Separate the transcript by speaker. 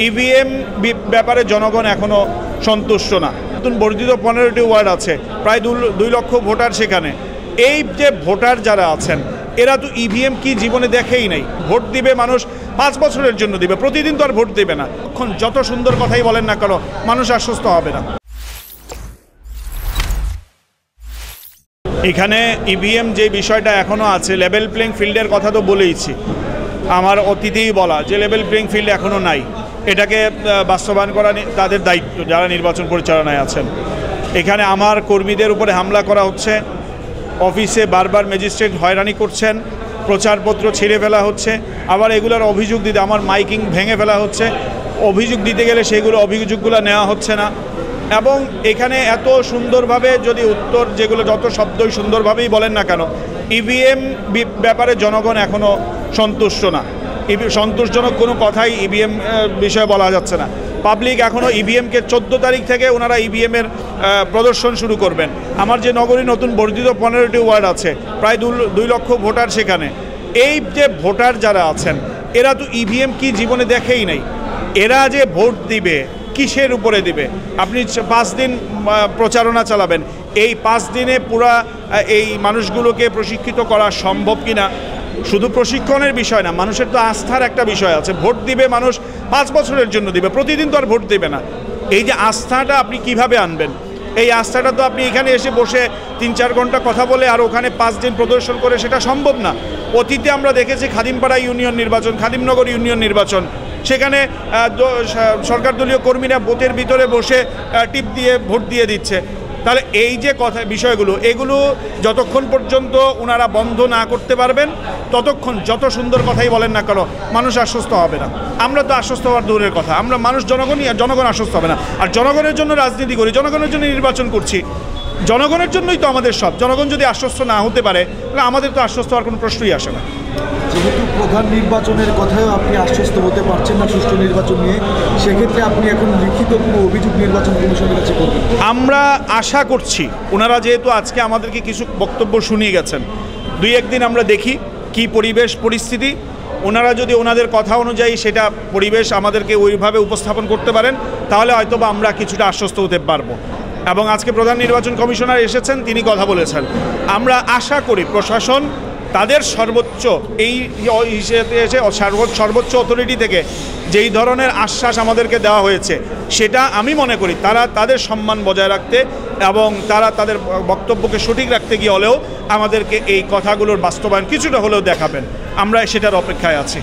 Speaker 1: EVM ব্যাপারে জনগণ এখনও সন্তুষ্ট না। নতুন বর্ধিত 15টি ওয়ার্ড আছে, প্রায় 2 লক্ষ ভোটার সেখানে। এই যে ভোটার যারা আছেন এরা তো ইভিএম কি জীবনে দেখেই নাই। ভোট দিবে মানুষ 5 বছরের জন্য দিবে, প্রতিদিন তো আর ভোট দেবে না। এখন যত সুন্দর কথাই বলেন না কেন, মানুষ আশ্বস্ত হবে না। এখানে ইভিএম যে বিষয়টা এখনও আছে, লেভেল প্লেইং ফিল্ডের কথা তো বলেইছি, আমার অতীতেই বলা যে লেভেল প্লেইং ফিল্ড এখনও নাই। এটাকে বাস্তবায়ন করা তাদের দায়িত্ব যারা নির্বাচন পরিচালনায় আছেন। এখানে আমার কর্মীদের উপরে হামলা করা হচ্ছে, অফিসে বারবার ম্যাজিস্ট্রেট হয়রানি করছেন, প্রচারপত্র ছিঁড়ে ফেলা হচ্ছে, আবার এগুলোর অভিযোগ দিতে আমার মাইকিং ভেঙে ফেলা হচ্ছে, অভিযোগ দিতে গেলে সেগুলো অভিযোগগুলো নেওয়া হচ্ছে না। এবং এখানে এত সুন্দরভাবে যদি উত্তর যেগুলো যত শব্দই সুন্দরভাবেই বলেন না কেন, ইভিএম ব্যাপারে জনগণ এখনও সন্তুষ্ট না। সন্তোষজনক কোনো কথাই ইভিএম বিষয়ে বলা যাচ্ছে না। পাবলিক এখনও ইভিএমকে 14 তারিখ থেকে ওনারা ইভিএমের প্রদর্শন শুরু করবেন। আমার যে নগরী নতুন বর্ধিত 15টি ওয়ার্ড আছে, প্রায় 2 লক্ষ ভোটার সেখানে। এই যে ভোটার যারা আছেন এরা তো ইভিএম কি জীবনে দেখেই নাই। এরা যে ভোট দিবে কিসের উপরে দিবে? আপনি 5 দিন প্রচারণা চালাবেন, এই 5 দিনে পুরা এই মানুষগুলোকে প্রশিক্ষিত করা সম্ভব কিনা? শুধু প্রশিক্ষণের বিষয় না, মানুষের তো আস্থার একটা বিষয় আছে। ভোট দিবে মানুষ 5 বছরের জন্য দিবে, প্রতিদিন তো আর ভোট দেবে না। এই যে আস্থাটা আপনি কিভাবে আনবেন? এই আস্থাটা তো আপনি এখানে এসে বসে 3-4 ঘন্টা কথা বলে আর ওখানে 5 দিন প্রদর্শন করে সেটা সম্ভব না। অতীতে আমরা দেখেছি খাদিমপাড়া ইউনিয়ন নির্বাচন, খাদিমনগর ইউনিয়ন নির্বাচন, সেখানে সরকার দলীয় কর্মীরা বুথের ভিতরে বসে টিপ দিয়ে ভোট দিয়ে দিচ্ছে। তাহলে এই যে কথা বিষয়গুলো, এগুলো যতক্ষণ পর্যন্ত ওনারা বন্ধ না করতে পারবেন ততক্ষণ যত সুন্দর কথাই বলেন না কেন, মানুষ আশ্বস্ত হবে না। আমরা তো আশ্বস্ত হওয়ার দূরের কথা, আমরা মানুষ জনগণই, আর জনগণ আশ্বস্ত হবে না। আর জনগণের জন্য রাজনীতি করি, জনগণের জন্য নির্বাচন করছি, জনগণের জন্যই তো আমাদের সব। জনগণ যদি আশ্বস্ত না হতে পারে তাহলে আমাদের তো আশ্বস্ত হওয়ার কোনো প্রশ্নই আসে না।
Speaker 2: যেহেতু প্রধান নির্বাচনের কথাও আপনি আশ্বস্ত হতে পারছেন না সুষ্ঠু নির্বাচন নিয়ে, সেক্ষেত্রে আপনি এখন লিখিত কোনো অভিযোগ নির্বাচন কমিশনের কাছে করবেন?
Speaker 1: আমরা আশা করছি ওনারা যেহেতু আজকে আমাদেরকে কিছু বক্তব্য শুনিয়ে গেছেন, 2-1 দিন আমরা দেখি কি পরিবেশ পরিস্থিতি। ওনারা যদি ওনাদের কথা অনুযায়ী সেটা পরিবেশ আমাদেরকে ওইভাবে উপস্থাপন করতে পারেন তাহলে হয়তো বা আমরা কিছুটা আশ্বস্ত হতে পারবো। এবং আজকে প্রধান নির্বাচন কমিশনার এসেছেন, তিনি কথা বলেছেন। আমরা আশা করি প্রশাসন তাদের সর্বোচ্চ এই হিসেবে এসে সর্বোচ্চ অথরিটি থেকে যেই ধরনের আশ্বাস আমাদেরকে দেওয়া হয়েছে সেটা আমি মনে করি তারা তাদের সম্মান বজায় রাখতে এবং তারা তাদের বক্তব্যকে সঠিক রাখতে গিয়ে হলেও আমাদেরকে এই কথাগুলোর বাস্তবায়ন কিছুটা হলেও দেখাবেন। আমরা সেটার অপেক্ষায় আছি।